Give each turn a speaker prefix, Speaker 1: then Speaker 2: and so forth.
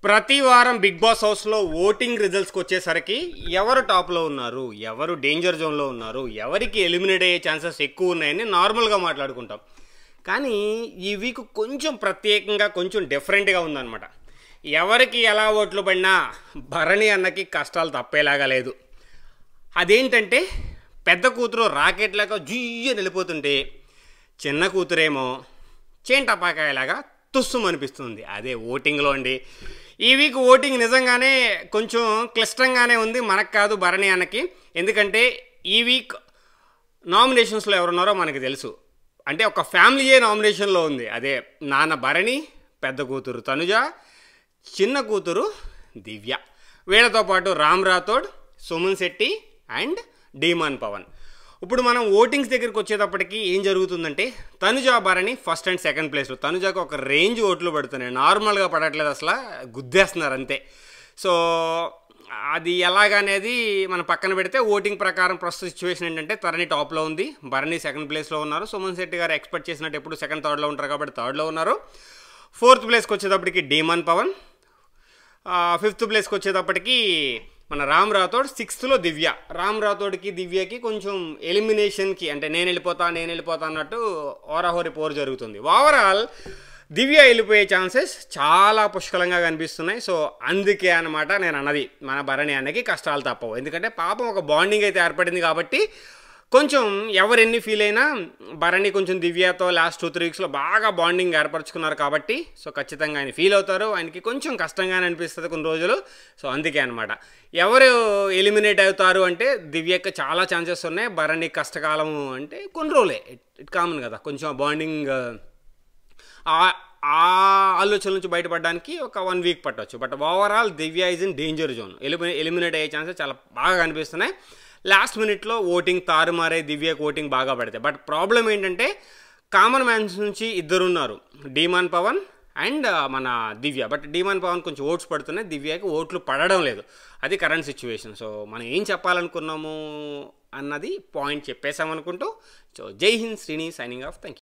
Speaker 1: ప్రతి వారం big boss హౌస్లో ఓటింగ్ రిజల్ట్స్కి వచ్చేసరికి ఎవరు టాప్లో ఉన్నారు, ఎవరు డేంజర్ జోన్లో ఉన్నారు, ఎవరికి ఎలిమినేట్ అయ్యే ఛాన్సెస్ ఎక్కువ ఉన్నాయని నార్మల్గా మాట్లాడుకుంటాం. కానీ ఈ వీక్ కొంచెం ప్రత్యేకంగా కొంచెం డిఫరెంట్గా ఉందన్నమాట. ఎవరికి ఎలా ఓట్లు పడినా భరణి అన్నకి కష్టాలు తప్పేలాగా లేదు. అదేంటంటే పెద్ద కూతురు రాకెట్ లాగా జుయ్య నిలిపోతుంటే చిన్న కూతురేమో చేంటపాకాయలాగా తుస్సుమనిపిస్తుంది. అదే ఓటింగ్లో అండి. ఈ వీక్ ఓటింగ్ నిజంగానే కొంచెం క్లిష్టంగానే ఉంది, మనకు కాదు భరణి అన్నకి. ఎందుకంటే ఈ వీక్ నామినేషన్స్లో ఎవరున్నారో మనకు తెలుసు. అంటే ఒక ఫ్యామిలీయే నామినేషన్లో ఉంది. అదే నాన్న భరణి, పెద్ద కూతురు తనుజ, చిన్న కూతురు దివ్య. వీళ్ళతో పాటు రామ్ రాథోడ్, సుమన్ శెట్టి అండ్ డీమాన్ పవన్. ఇప్పుడు మనం ఓటింగ్స్ దగ్గరికి వచ్చేటప్పటికి ఏం జరుగుతుందంటే Tanuja Bharani first and second ప్లేస్లో. తనుజకు ఒక రేంజ్ ఓట్లు పడుతున్నాయి, నార్మల్గా పడట్లేదు, అసలు గుద్దేస్తున్నారు అంతే. సో అది ఎలాగనేది మనం పక్కన పెడితే ఓటింగ్ ప్రకారం ప్రస్తుత సిచ్యువేషన్ ఏంటంటే తరణి టాప్లో ఉంది, భరణి సెకండ్ ప్లేస్లో ఉన్నారు. సుమన్ శెట్టి గారు ఎక్స్పెక్ట్ చేసినట్టు ఎప్పుడు సెకండ్ థర్డ్లో ఉంటారు కాబట్టి థర్డ్లో ఉన్నారు. ఫోర్త్ ప్లేస్కి వచ్చేటప్పటికి డీమాన్ పవన్, ఫిఫ్త్ ప్లేస్కి వచ్చేటప్పటికి మన రామ్ రాథోడ్, సిక్స్త్లో దివ్య. రామ్ రాథోడ్కి దివ్యకి కొంచెం ఎలిమినేషన్కి అంటే నేను వెళ్ళిపోతా అన్నట్టు ఓరాహోరి పోరు జరుగుతుంది. ఓవరాల్ దివ్య వెళ్ళిపోయే ఛాన్సెస్ చాలా పుష్కలంగా కనిపిస్తున్నాయి. సో అందుకే అనమాట నేను అన్నది మన భరణి అన్నకి కష్టాలు తప్పవు. ఎందుకంటే పాపం ఒక బాండింగ్ అయితే ఏర్పడింది కాబట్టి కొంచెం ఎవరెన్ని ఫీల్ అయినా భరణి కొంచెం దివ్యతో లాస్ట్ 2-3 వీక్స్లో బాగా బాండింగ్ ఏర్పరచుకున్నారు కాబట్టి సో ఖచ్చితంగా ఆయన ఫీల్ అవుతారు. ఆయనకి కొంచెం కష్టంగానే అనిపిస్తుంది కొన్ని రోజులు. సో అందుకే అనమాట ఎవరు ఎలిమినేట్ అవుతారు అంటే దివ్యకి చాలా ఛాన్సెస్ ఉన్నాయి, భరణి కష్టకాలం అంటే కొన్ని రోజులే, ఇట్ కామన్ కదా. కొంచెం బాండింగ్ ఆ ఆలోచన నుంచి బయటపడడానికి ఒక 1 వీక్ పట్టవచ్చు. But overall Divya is in danger zone. Eliminate అయ్యే ఛాన్సెస్ చాలా బాగా కనిపిస్తున్నాయి. లాస్ట్ మినిట్లో ఓటింగ్ తారుమారే దివ్యకు ఓటింగ్ బాగా పడతాయి. బట్ ప్రాబ్లం ఏంటంటే కామన్ మ్యాన్స్ నుంచి ఇద్దరున్నారు, డీమాన్ పవన్ అండ్ మన దివ్య. బట్ డీమాన్ పవన్ కొంచెం ఓట్స్ పడుతున్నాయి, దివ్యకి ఓట్లు పడడం లేదు. అది కరెంట్ సిచ్యువేషన్. సో మనం ఏం చెప్పాలనుకున్నాము అన్నది పాయింట్ చెప్పేసామనుకుంటూ. సో జై Hind, Srini signing off. Thank you.